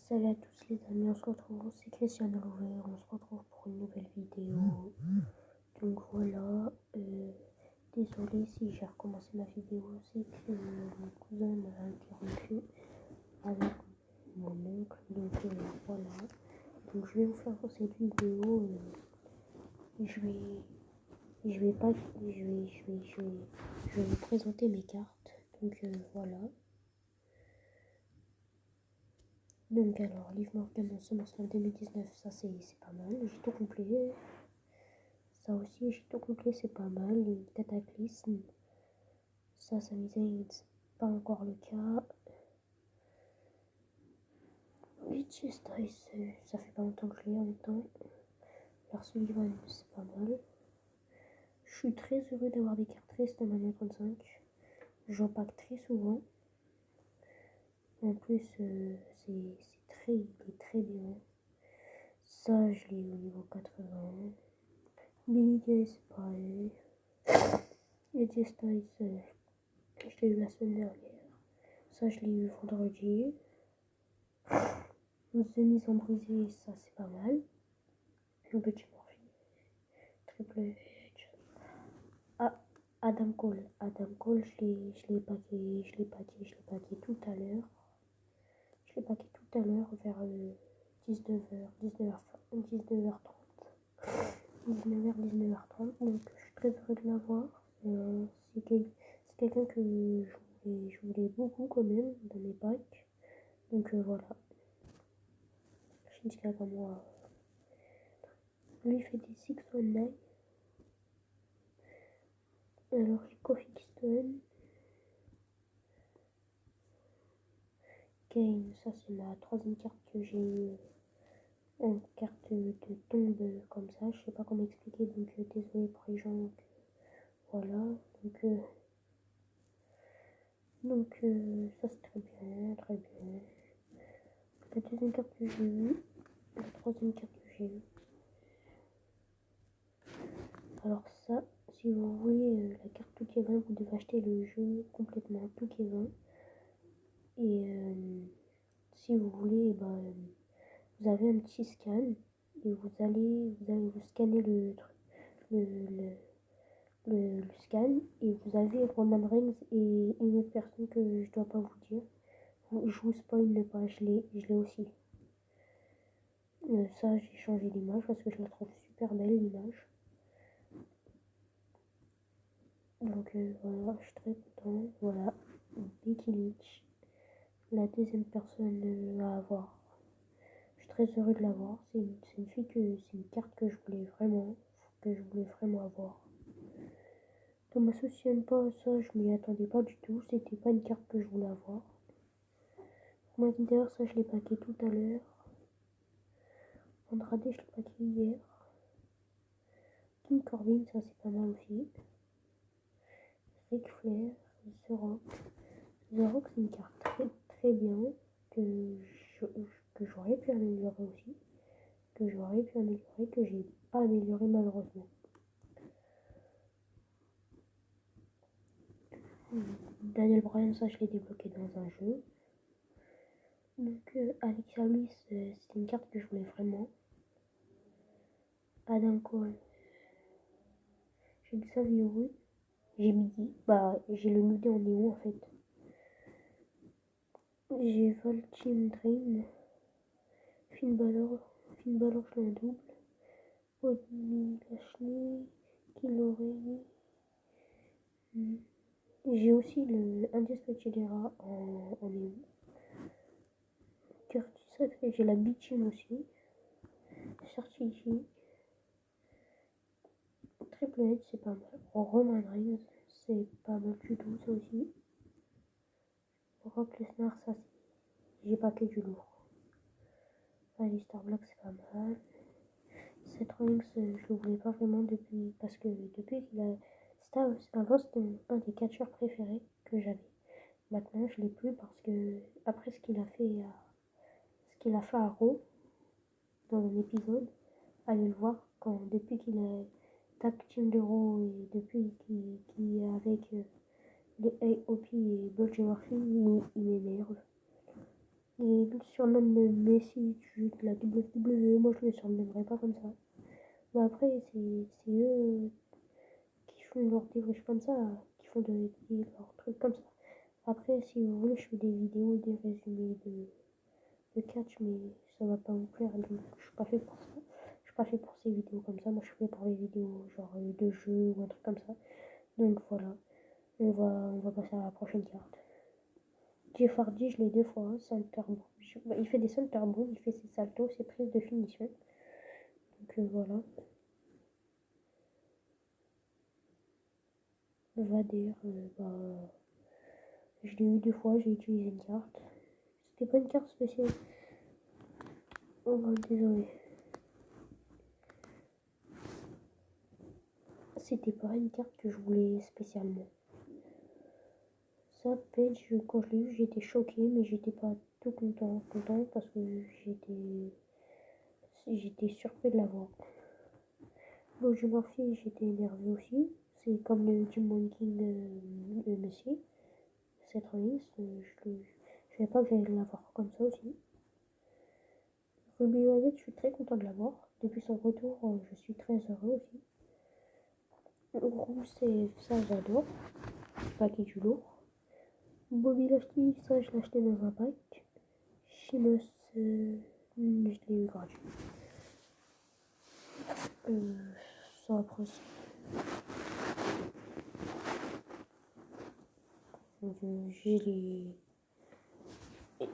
Salut à tous les amis, on se retrouve, c'est Christiane Louvet, on se retrouve pour une nouvelle vidéo. Donc voilà, désolé si j'ai recommencé ma vidéo, c'est que mon cousin m'a interrompu avec mon oncle, donc voilà. Donc je vais vous faire pour cette vidéo, je vais vous présenter mes cartes, donc voilà. Donc alors, Live Morgan SummerSlam 2019, ça c'est pas mal, j'ai tout complet. Ça aussi, j'ai tout complet, c'est pas mal. Le Cataclysme, ça Zayn, c'est pas encore le cas. AJ Styles, ça fait pas longtemps que je l'ai en même temps. Lars Sullivan, c'est pas mal. Je suis très heureux d'avoir des cartes tristes en Mania 35. J'en pack très souvent. En plus, il est très bien. Ça, je l'ai au niveau 80. Billy Gay, c'est pareil. AJ Styles, je l'ai eu la semaine dernière. Ça, je l'ai eu vendredi. The Miz en brisé, ça c'est pas mal. Le petit Murphy. Triple H. Ah, Adam Cole. Adam Cole, je l'ai packé tout à l'heure. Je l'ai packé tout à l'heure vers 19h, 19h30. 19h30, donc je suis très heureux de l'avoir. C'est quelqu'un que je voulais beaucoup quand même dans mes packs. Donc voilà. Shinsuke Nakamura. Lui il fait des 619. Alors j'ai Kofi Kingston. Kane, ça c'est ma troisième carte que j'ai eu en carte de tombe comme ça. Je sais pas comment expliquer, donc désolé pour les gens. Donc, voilà. Donc ça c'est très bien, très bien. La deuxième carte que j'ai eue, la troisième carte que j'ai eue. Alors ça, si vous voulez la carte tout Kevin, vous devez acheter le jeu complètement tout Kevin. Et si vous voulez, vous avez un petit scan et vous allez vous scanner le scan et vous avez Roman Reigns et une autre personne que je dois pas vous dire. Je vous spoil pas, je l'ai aussi. Ça, j'ai changé l'image parce que je la trouve super belle l'image. Donc voilà, je suis très content. Voilà, Becky Lynch, la deuxième personne à avoir. Je suis très heureux de l'avoir. C'est une fille c'est une carte que je voulais vraiment avoir. Thomas Ciampa pas ça, je m'y attendais pas du tout. C'était pas une carte que je voulais avoir. McIntyre, ça je l'ai packé tout à l'heure. Andrade, je l'ai packé hier. King Corbin, ça c'est pas mal aussi. Ric Flair, The Rock. The Rock c'est une carte très bien que j'aurais pu améliorer aussi. Que j'ai pas amélioré malheureusement. Daniel Bryan, ça je l'ai débloqué dans un jeu. Donc Alexa Bliss, c'est une carte que je voulais vraiment. Adam Cole. J'ai le Savio Root. J'ai midi. J'ai le midi en néo en fait. J'ai Voltim Dream. Finn Balor, je l'ai en double. Bobby Lashley. Killory. J'ai aussi le Indestructible en néo. Curtis, j'ai la Beaching aussi. Certifié. Triple H, c'est pas mal. Roman Reigns, c'est pas mal du tout, ça aussi. Brock Lesnar, ça j'ai pas que du lourd. Alistair Black, c'est pas mal. Seth Rollins, je le voulais pas vraiment parce que depuis qu'il a. Avant, c'était un des catcheurs préférés que j'avais. Maintenant, je l'ai plus parce que, après ce qu'il a fait à Raw, dans un épisode, allez le voir, depuis qu'il a tag team de Raw et depuis qu'il est avec les AOP et Bulge Murphy, il m'énerve. Ils le surnomment le Messi de la WWE. Moi, je le surnommerais pas comme ça. Mais après, c'est eux qui font leurs débriefs comme ça, qui font leurs trucs comme ça. Après, si vous voulez, je fais des vidéos, des résumés de catch, mais ça va pas vous plaire. Donc, je suis pas fait pour ça. Je suis pas fait pour ces vidéos comme ça. Moi, je suis fait pour les vidéos genre de jeux ou un truc comme ça. Donc voilà, on va passer à la prochaine carte. Jeff Hardy, je l'ai 2 fois, hein, center ball. Il fait des center balls, il fait ses saltos, ses prises de finition. Donc voilà. Vader, je l'ai eu 2 fois, j'ai utilisé une carte. C'était pas une carte spéciale. Oh, désolé. C'était pas une carte que je voulais spécialement. Ça, Page, quand je l'ai eu, j'étais choquée, mais j'étais pas tout content parce que j'étais surpris de l'avoir. Bon, je m'en fiche, j'étais énervé aussi. C'est comme le Demon King de Messi. Cette release, je savais pas que j'allais l'avoir comme ça aussi. Ruby Wyatt, je suis très content de l'avoir. Depuis son retour, je suis très heureux aussi. Rousseff, ça j'adore. Paquet du lourd. Bobby Lashley, ça je l'ai acheté dans un pack. Sheamus, je l'ai eu gratuit. Ça après, j'ai les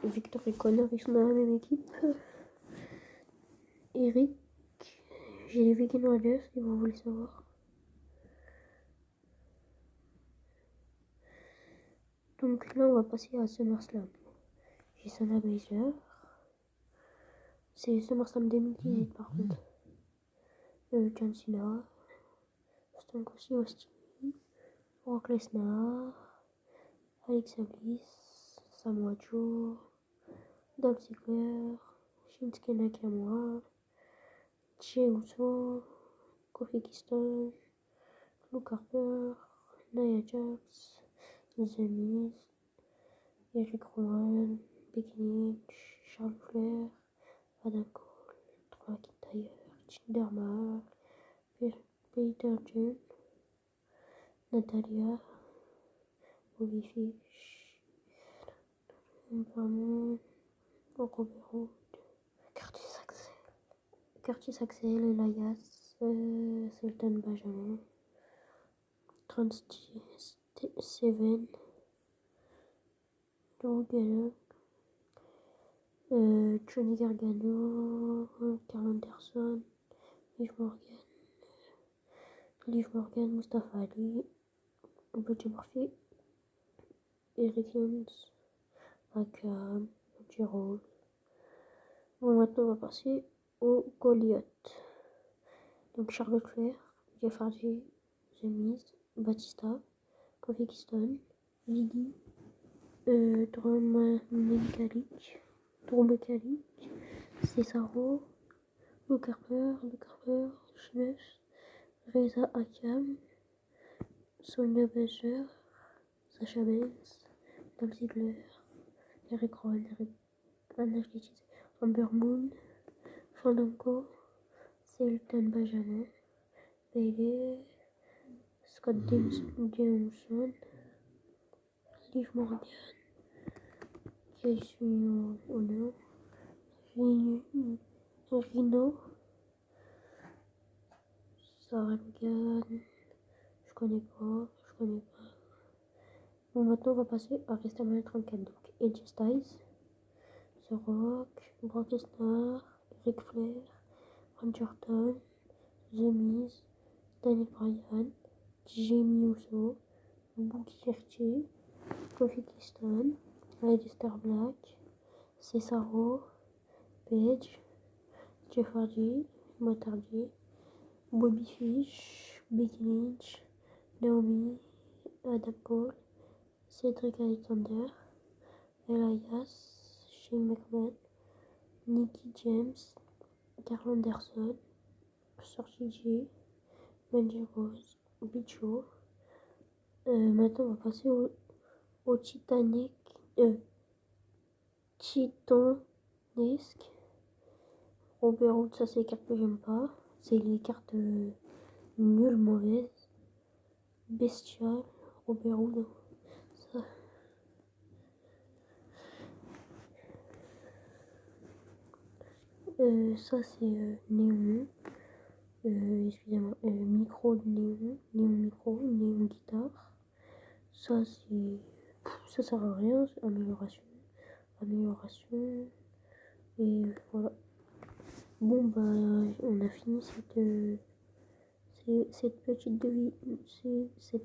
Victor et Connor, ils sont dans la même équipe. Eric, j'ai les Viking Raiders, si vous voulez savoir. Donc là, on va passer à SummerSlam. J'ai Sana Baszler. C'est SummerSlam 2018 par contre. John Cena. Stone Cold Austin. Brock Lesnar. Alexa Bliss. Samoa Joe. Dolph Ziggler. Shinsuke Nakamura. Jey Uso. Kofi Kingston. Luke Harper. Nia Jax. The Miz. Eric Rowan. Becky Lynch. Charles Flair. Adam Cole. Drew McIntyre. Jinder Mahal. Peter Gunn. Natalia. Bobby Fish. Emperman. Robert Roode. Curtis Axel. Elias. Sultan Benjamin. Trans Seven. Drew Gallagher. Johnny Gargano. Carl Anderson. Liv Morgan, Mustafa Ali. Buddy Murphy. Eric Jones. Akam. Gerald. Bon, maintenant on va passer au Goliath. Donc Charlotte Flair, Jeff Hardy, The Miz, Batista, Kofi Kingston, Lily, Drew Mekalik, Cesaro, Luke Harper, Sheamus, Reza Akam, Sonya Baszler, Sasha Banks, Dolph Ziggler, Eric Rowan, Amber Moon, Fandango, Sultan Benjamin, Bayley, Scott Jameson, Liv Morgan, Jason Honor, Rino, Sarah Logan, je connais pas. Bon, maintenant on va passer à WrestleMania 34. Donc AJ Styles, The Rock, Brock Lesnar, Ric Flair, Randy Orton, The Miz, Daniel Bryan, Jimmy Uso, Booker T, Kofi Kingston, Aleister Black, Cesaro, Page, Jeff Hardy, Matt Hardy, Bobby Fish, Becky Lynch, Naomi, Adam Cole, Cedric Alexander, Elias, Shane McMahon, Nicky James, Carl Anderson, Sorty J, Mandy Rose, Bicho. Maintenant on va passer au Titanic Titanesque. Robert Hood, ça c'est les cartes que j'aime pas. C'est les cartes nulles, mauvaises. Bestial, Robert Hood. Ça. Ça c'est néon. Excusez-moi. Micro de néon. Néon micro, néon guitare. Ça c'est. Ça sert à rien. Amélioration. Amélioration. Et voilà. Bon bah on a fini cette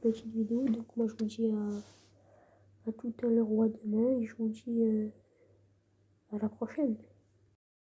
petite vidéo. Donc moi je vous dis à tout à l'heure ou à demain et je vous dis à la prochaine.